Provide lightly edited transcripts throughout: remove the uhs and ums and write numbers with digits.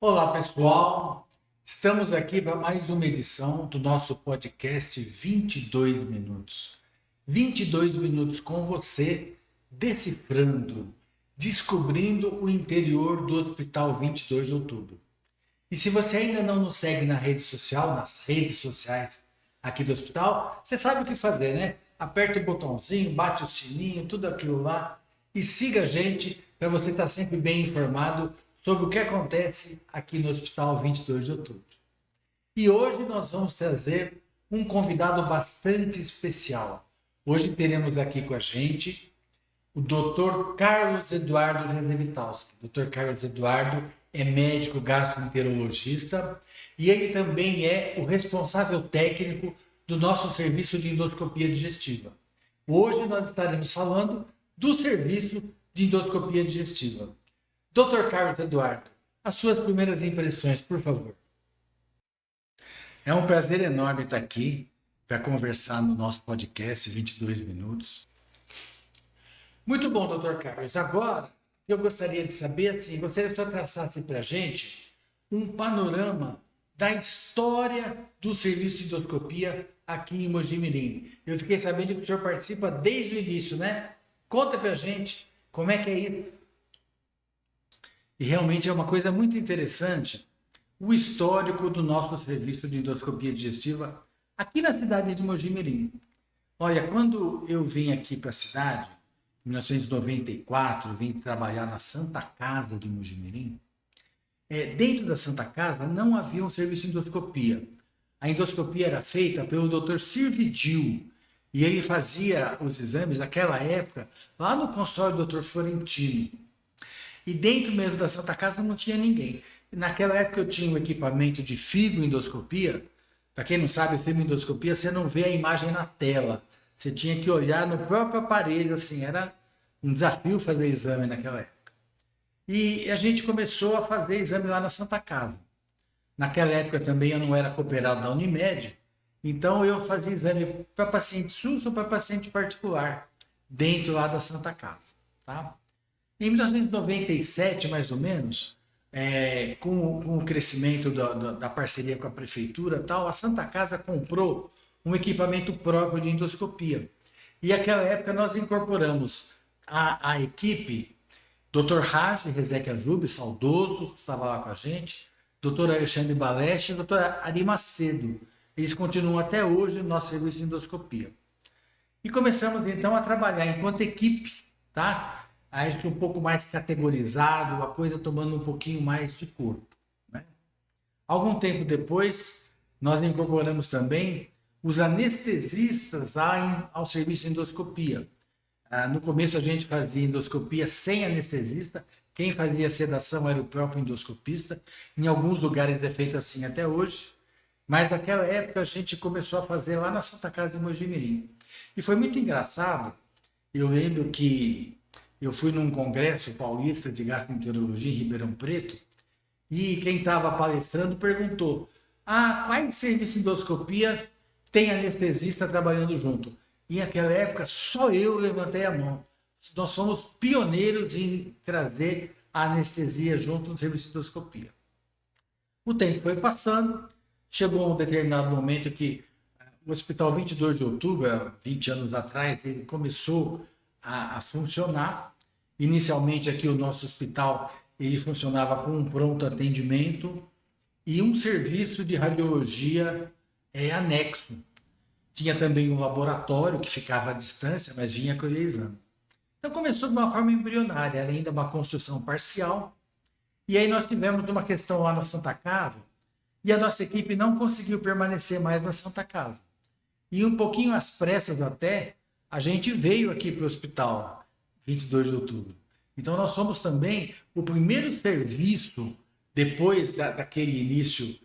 Olá, pessoal. Estamos aqui para mais uma edição do nosso podcast 22 minutos. 22 minutos com você, decifrando, descobrindo o interior do Hospital 22 de Outubro. E se você ainda não nos segue na rede social, nas redes sociais aqui do hospital, você sabe o que fazer, né? Aperta o botãozinho, bate o sininho, tudo aquilo lá e siga a gente para você estar sempre bem informado sobre o que acontece aqui no Hospital 22 de Outubro. E hoje nós vamos trazer um convidado bastante especial. Hoje teremos aqui com a gente o Dr. Carlos Eduardo Rezevitalski. Dr. Carlos Eduardo é médico gastroenterologista e ele também é o responsável técnico do nosso serviço de endoscopia digestiva. Hoje nós estaremos falando do serviço de endoscopia digestiva. Dr. Carlos Eduardo, as suas primeiras impressões, por favor. É um prazer enorme estar aqui para conversar no nosso podcast 22 minutos. Muito bom, Dr. Carlos. Agora, eu gostaria de saber, assim, gostaria que o senhor traçasse para a gente um panorama da história do serviço de endoscopia aqui em Mogi Mirim. Eu fiquei sabendo que o senhor participa desde o início, né? Conta para a gente como é que é isso. E realmente é uma coisa muito interessante o histórico do nosso serviço de endoscopia digestiva aqui na cidade de Mogi Mirim. Olha, quando eu vim aqui para a cidade, em 1994, vim trabalhar na Santa Casa de Mogi Mirim. Dentro da Santa Casa não havia um serviço de endoscopia. A endoscopia era feita pelo Dr. Sirvidil e ele fazia os exames naquela época lá no consultório do Dr. Florentino. E dentro mesmo da Santa Casa não tinha ninguém. Naquela época eu tinha um equipamento de fibroendoscopia. Para quem não sabe, fibroendoscopia, você não vê a imagem na tela. Você tinha que olhar no próprio aparelho, assim, era um desafio fazer exame naquela época. E a gente começou a fazer exame lá na Santa Casa. Naquela época também eu não era cooperado da Unimed, então eu fazia exame para paciente SUS ou para paciente particular, dentro lá da Santa Casa, tá? Em 1997, mais ou menos, com o crescimento da parceria com a prefeitura tal, a Santa Casa comprou um equipamento próprio de endoscopia. E naquela época nós incorporamos a equipe, Dr. Raj Rezek Ajub, saudoso, estava lá com a gente, Dr. Alexandre Baleste e Dr. Ari Macedo. Eles continuam até hoje no nosso serviço de endoscopia. E começamos então a trabalhar enquanto equipe, tá? Acho que um pouco mais categorizado, a coisa tomando um pouquinho mais de corpo, né? Algum tempo depois, nós incorporamos também os anestesistas ao serviço de endoscopia. No começo a gente fazia endoscopia sem anestesista, quem fazia sedação era o próprio endoscopista. Em alguns lugares é feito assim até hoje, mas naquela época a gente começou a fazer lá na Santa Casa de Mogi Mirim. E foi muito engraçado. Eu lembro que eu fui num congresso paulista de gastroenterologia em Ribeirão Preto e quem estava palestrando perguntou: qual serviço de endoscopia tem anestesista trabalhando junto? E naquela época só eu levantei a mão. Nós somos pioneiros em trazer a anestesia junto no serviço de endoscopia. O tempo foi passando, chegou um determinado momento que o Hospital 22 de Outubro, há 20 anos atrás, ele começou a funcionar. Inicialmente aqui o nosso hospital ele funcionava com um pronto atendimento e um serviço de radiologia anexo. Tinha também um laboratório que ficava à distância, mas vinha colher exame. Então começou de uma forma embrionária, era ainda uma construção parcial. E aí nós tivemos uma questão lá na Santa Casa e a nossa equipe não conseguiu permanecer mais na Santa Casa. E um pouquinho às pressas até, a gente veio aqui para o hospital 22 de outubro. Então nós somos também o primeiro serviço, depois daquele início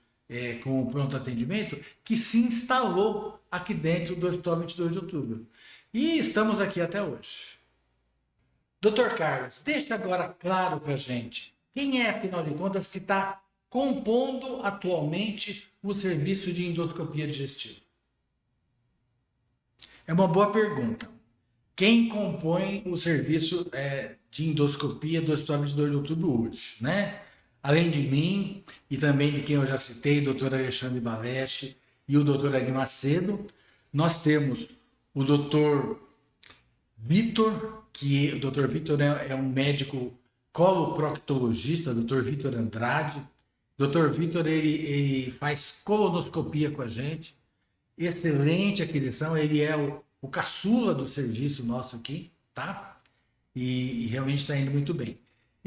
com o pronto atendimento, que se instalou aqui dentro do Hospital 22 de outubro. E estamos aqui até hoje. Dr. Carlos, deixa agora claro para a gente, quem é, afinal de contas, que está compondo atualmente o serviço de endoscopia digestiva? É uma boa pergunta. Quem compõe o serviço de endoscopia do Hospital 22 de outubro hoje, né? Além de mim e também de quem eu já citei, doutor Alexandre Baleschi e o doutor Ari Macedo, nós temos o doutor Vitor, que o doutor Vitor é um médico coloproctologista, doutor Vitor Andrade. Doutor Vitor, ele faz colonoscopia com a gente. Excelente aquisição, ele é o caçula do serviço nosso aqui, tá? E realmente está indo muito bem.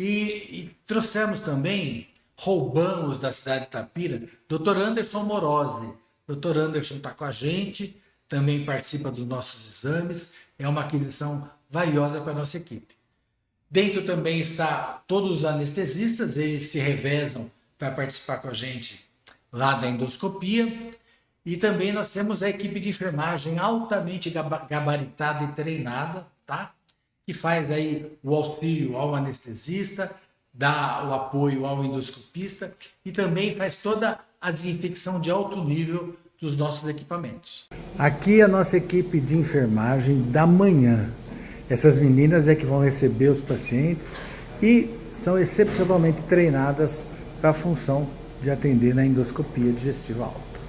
E trouxemos também, roubamos da cidade de Itapira, Dr. Anderson Morosi. Dr. Anderson está com a gente, também participa dos nossos exames, é uma aquisição valiosa para a nossa equipe. Dentro também está todos os anestesistas, eles se revezam para participar com a gente lá da endoscopia. E também nós temos a equipe de enfermagem altamente gabaritada e treinada, tá? Que faz aí o auxílio ao anestesista, dá o apoio ao endoscopista e também faz toda a desinfecção de alto nível dos nossos equipamentos. Aqui a nossa equipe de enfermagem da manhã. Essas meninas é que vão receber os pacientes e são excepcionalmente treinadas para a função de atender na endoscopia digestiva alta.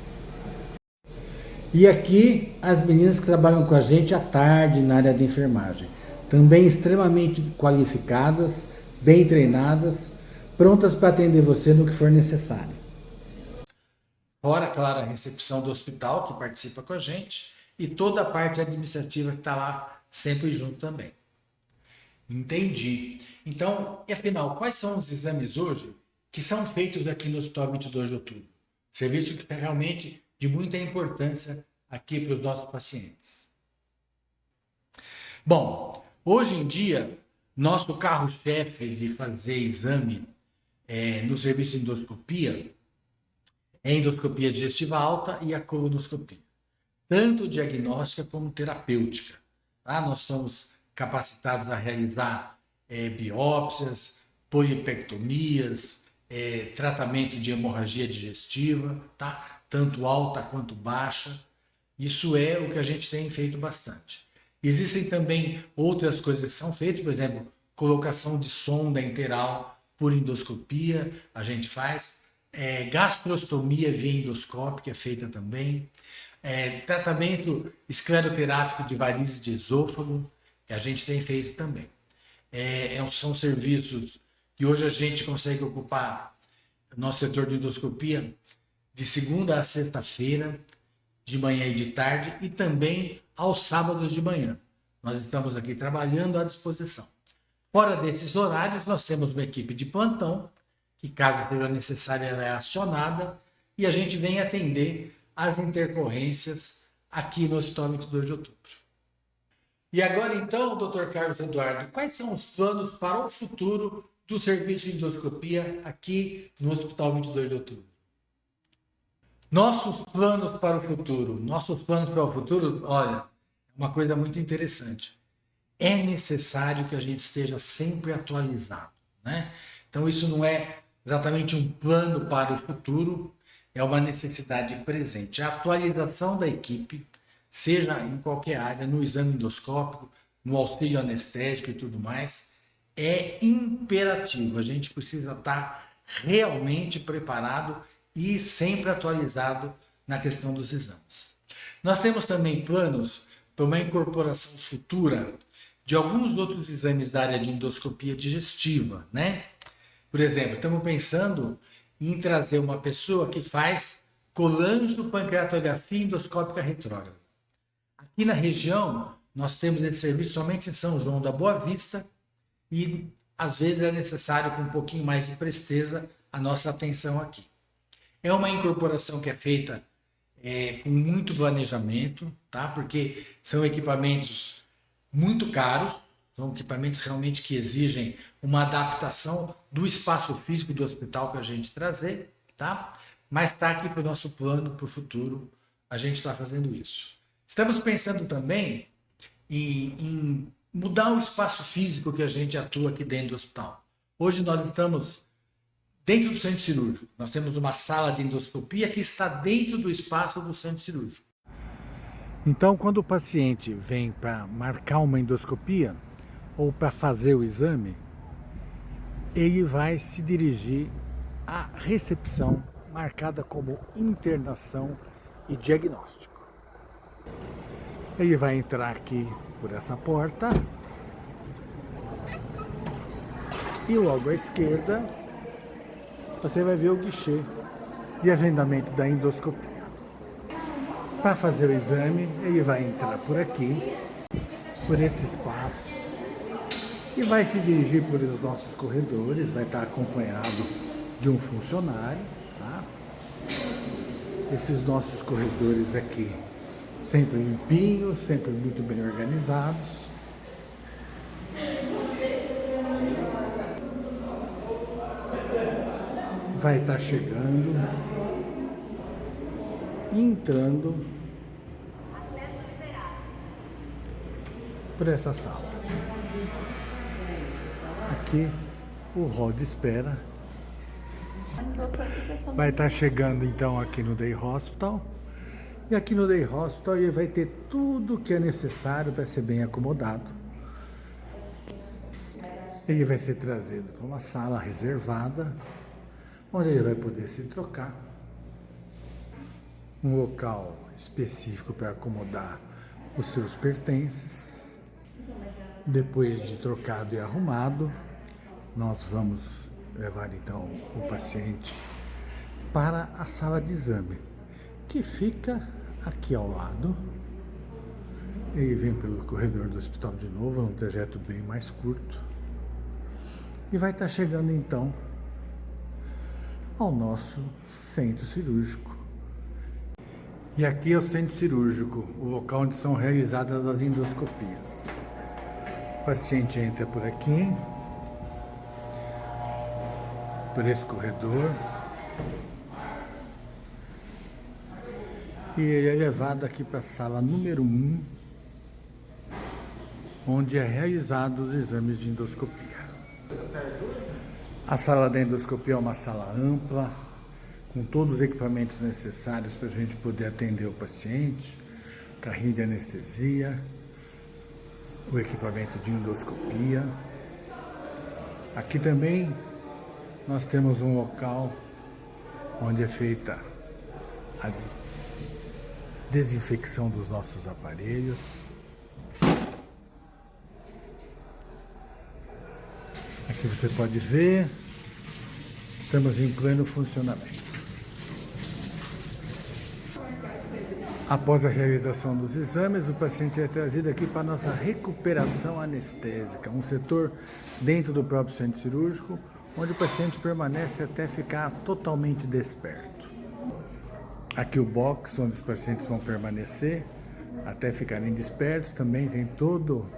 E aqui as meninas que trabalham com a gente à tarde na área de enfermagem. Também extremamente qualificadas, bem treinadas, prontas para atender você no que for necessário. Fora, claro, a recepção do hospital que participa com a gente e toda a parte administrativa que está lá sempre junto também. Entendi. Então, e afinal, quais são os exames hoje que são feitos aqui no Hospital 22 de Outubro? Serviço que é realmente de muita importância aqui para os nossos pacientes. Bom, hoje em dia, nosso carro-chefe de fazer exame no serviço de endoscopia é a endoscopia digestiva alta e a colonoscopia, tanto diagnóstica como terapêutica. Tá? Nós estamos capacitados a realizar biópsias, polipectomias, tratamento de hemorragia digestiva, tá? Tanto alta quanto baixa. Isso é o que a gente tem feito bastante. Existem também outras coisas que são feitas, por exemplo, colocação de sonda enteral por endoscopia, a gente faz. Gastrostomia via endoscópica é feita também. Tratamento escleroterápico de varizes de esôfago, que a gente tem feito também. São serviços que hoje a gente consegue ocupar nosso setor de endoscopia de segunda a sexta-feira, de manhã e de tarde, e também aos sábados de manhã. Nós estamos aqui trabalhando à disposição. Fora desses horários, nós temos uma equipe de plantão, que caso seja necessária, ela é acionada, e a gente vem atender as intercorrências aqui no Hospital 22 de Outubro. E agora então, Dr. Carlos Eduardo, quais são os planos para o futuro do serviço de endoscopia aqui no Hospital 22 de Outubro? Nossos planos para o futuro, olha, uma coisa muito interessante. É necessário que a gente esteja sempre atualizado, né? Então isso não é exatamente um plano para o futuro, é uma necessidade presente. A atualização da equipe, seja em qualquer área, no exame endoscópico, no auxílio anestésico e tudo mais, é imperativo. A gente precisa estar realmente preparado e sempre atualizado na questão dos exames. Nós temos também planos para uma incorporação futura de alguns outros exames da área de endoscopia digestiva, né? Por exemplo, estamos pensando em trazer uma pessoa que faz colangiopancreatografia endoscópica retrógrada. Aqui na região, nós temos esse serviço somente em São João da Boa Vista e, às vezes, é necessário com um pouquinho mais de presteza a nossa atenção aqui. É uma incorporação que é feita com muito planejamento, tá? Porque são equipamentos muito caros, são equipamentos realmente que exigem uma adaptação do espaço físico do hospital para a gente trazer, tá? Mas está aqui para o nosso plano, para o futuro, a gente está fazendo isso. Estamos pensando também em mudar o espaço físico que a gente atua aqui dentro do hospital. Hoje nós estamos dentro do centro cirúrgico. Nós temos uma sala de endoscopia que está dentro do espaço do centro cirúrgico. Então, quando o paciente vem para marcar uma endoscopia ou para fazer o exame, ele vai se dirigir a recepção, marcada como internação e diagnóstico. Ele vai entrar aqui por essa porta e logo à esquerda você vai ver o guichê de agendamento da endoscopia. Para fazer o exame, ele vai entrar por aqui, por esse espaço, e vai se dirigir por os nossos corredores, vai estar acompanhado de um funcionário, tá? Esses nossos corredores aqui, sempre limpinhos, sempre muito bem organizados. Vai estar chegando, entrando por essa sala. Aqui o hall de espera. Vai estar chegando então aqui no Day Hospital. E aqui no Day Hospital ele vai ter tudo o que é necessário para ser bem acomodado. Ele vai ser trazido para uma sala reservada, onde ele vai poder se trocar. Um local específico para acomodar os seus pertences. Depois de trocado e arrumado, nós vamos levar então o paciente para a sala de exame, que fica aqui ao lado. Ele vem pelo corredor do hospital de novo, num trajeto bem mais curto. E vai estar chegando então ao nosso centro cirúrgico. E aqui é o centro cirúrgico, o local onde são realizadas as endoscopias. O paciente entra por aqui, por esse corredor, e ele é levado aqui para a sala número 1, onde é realizado os exames de endoscopia. A sala da endoscopia é uma sala ampla, com todos os equipamentos necessários para a gente poder atender o paciente, carrinho de anestesia, o equipamento de endoscopia. Aqui também nós temos um local onde é feita a desinfecção dos nossos aparelhos. Aqui você pode ver, estamos em pleno funcionamento. Após a realização dos exames, o paciente é trazido aqui para a nossa recuperação anestésica, um setor dentro do próprio centro cirúrgico, onde o paciente permanece até ficar totalmente desperto. Aqui o box, onde os pacientes vão permanecer até ficarem despertos, também tem todo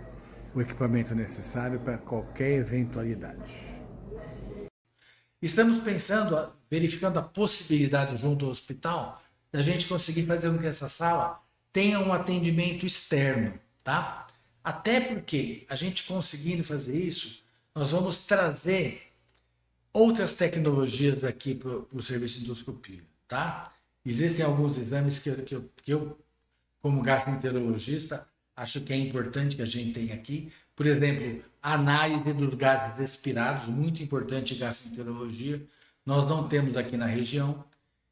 o equipamento necessário para qualquer eventualidade. Estamos pensando, verificando a possibilidade junto ao hospital, da gente conseguir fazer com que essa sala tenha um atendimento externo, tá? Até porque a gente conseguindo fazer isso, nós vamos trazer outras tecnologias aqui para o serviço de endoscopia, tá? Existem alguns exames que eu, como gastroenterologista, acho que é importante que a gente tenha aqui. Por exemplo, a análise dos gases expirados, muito importante em gastroenterologia. Nós não temos aqui na região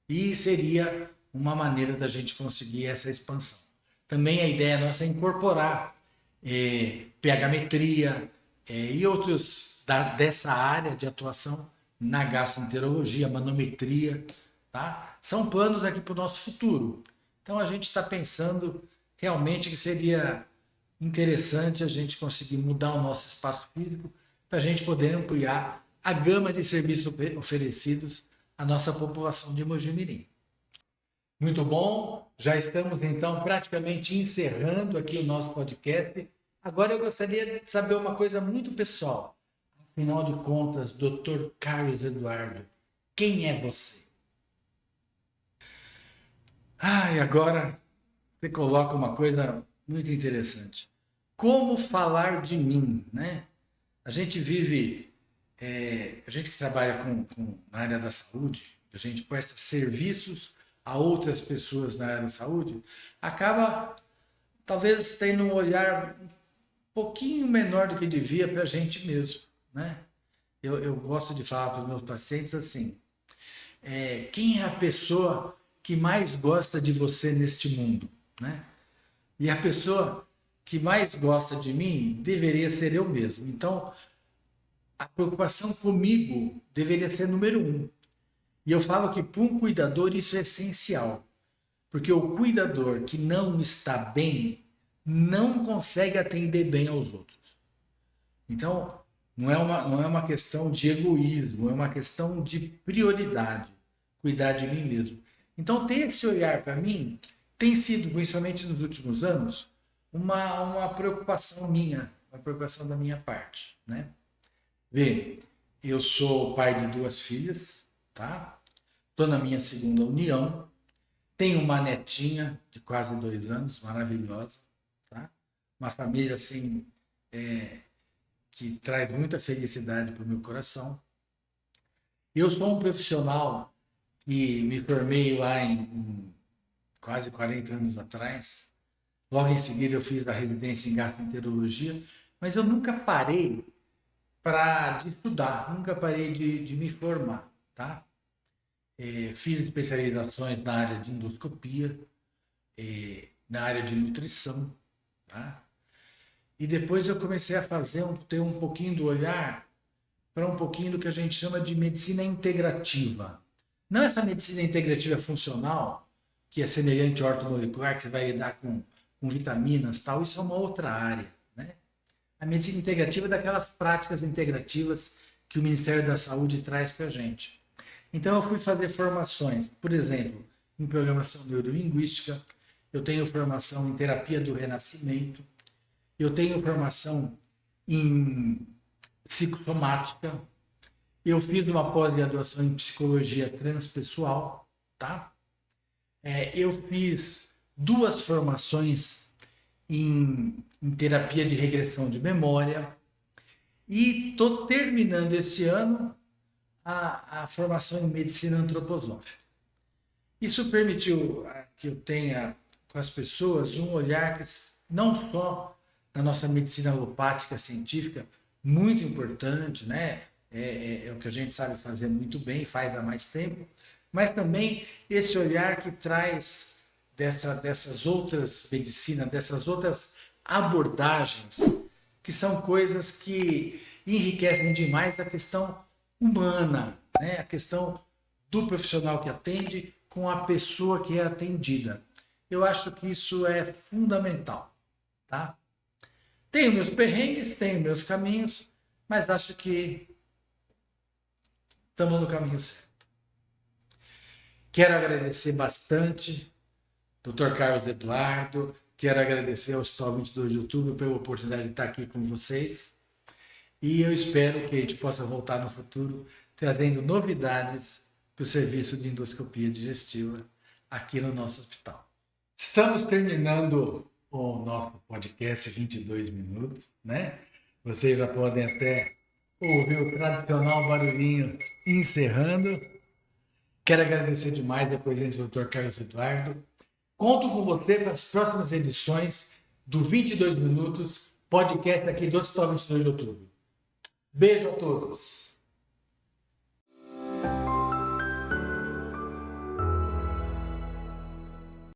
e seria uma maneira da gente conseguir essa expansão. Também a ideia nossa é incorporar pH-metria e outros dessa área de atuação na gastroenterologia, manometria, tá? São planos aqui para o nosso futuro. Então a gente está pensando realmente que seria interessante a gente conseguir mudar o nosso espaço físico para a gente poder ampliar a gama de serviços oferecidos à nossa população de Mogi-mirim. Muito bom, já estamos então praticamente encerrando aqui o nosso podcast. Agora eu gostaria de saber uma coisa muito pessoal. Afinal de contas, Dr. Carlos Eduardo, quem é você? E agora você coloca uma coisa muito interessante. Como falar de mim, né? A gente vive, a gente que trabalha na área da saúde, a gente presta serviços a outras pessoas na área da saúde, acaba talvez tendo um olhar um pouquinho menor do que devia para a gente mesmo, né? Eu gosto de falar para os meus pacientes assim, quem é a pessoa que mais gosta de você neste mundo, né? E a pessoa que mais gosta de mim deveria ser eu mesmo. Então, a preocupação comigo deveria ser número um. E eu falo que para um cuidador isso é essencial, porque o cuidador que não está bem não consegue atender bem aos outros. Então, não é uma questão de egoísmo, é uma questão de prioridade, cuidar de mim mesmo. Então, ter esse olhar para mim tem sido, principalmente nos últimos anos, uma preocupação minha, uma preocupação da minha parte, né? Vê, eu sou pai de 2 filhas, tá? Estou na minha segunda união, tenho uma netinha de quase 2 anos, maravilhosa, tá? Uma família assim que traz muita felicidade para o meu coração. Eu sou um profissional que me formei lá em quase 40 anos atrás. Logo em seguida eu fiz a residência em gastroenterologia, mas eu nunca parei de estudar, nunca parei de me formar, tá? Fiz especializações na área de endoscopia, na área de nutrição, tá? E depois eu comecei a ter um pouquinho do olhar para um pouquinho do que a gente chama de medicina integrativa. Não essa medicina integrativa funcional, que é semelhante ao ortomolecular, que você vai lidar com vitaminas, tal, isso é uma outra área, né? A medicina integrativa é daquelas práticas integrativas que o Ministério da Saúde traz para a gente. Então eu fui fazer formações, por exemplo, em programação neurolinguística, eu tenho formação em terapia do renascimento, eu tenho formação em psicossomática, eu fiz uma pós-graduação em psicologia transpessoal, tá? Eu fiz 2 formações em terapia de regressão de memória e estou terminando esse ano a formação em medicina antroposófica. Isso permitiu que eu tenha com as pessoas um olhar que não só na nossa medicina alopática científica, muito importante, né? É o que a gente sabe fazer muito bem, faz há mais tempo, mas também esse olhar que traz dessas outras medicinas, dessas outras abordagens, que são coisas que enriquecem demais a questão humana, né? A questão do profissional que atende com a pessoa que é atendida. Eu acho que isso é fundamental, tá? Tenho meus perrengues, tenho meus caminhos, mas acho que estamos no caminho certo. Quero agradecer bastante, Dr. Carlos Eduardo, quero agradecer ao Stop 22 de Outubro pela oportunidade de estar aqui com vocês e eu espero que a gente possa voltar no futuro trazendo novidades para o serviço de endoscopia digestiva aqui no nosso hospital. Estamos terminando o nosso podcast 22 minutos, né? Vocês já podem até ouvir o tradicional barulhinho encerrando. Quero agradecer demais a presença do Dr. Carlos Eduardo. Conto com você para as próximas edições do 22 Minutos, podcast aqui do Hospital 22 de Outubro. Beijo a todos!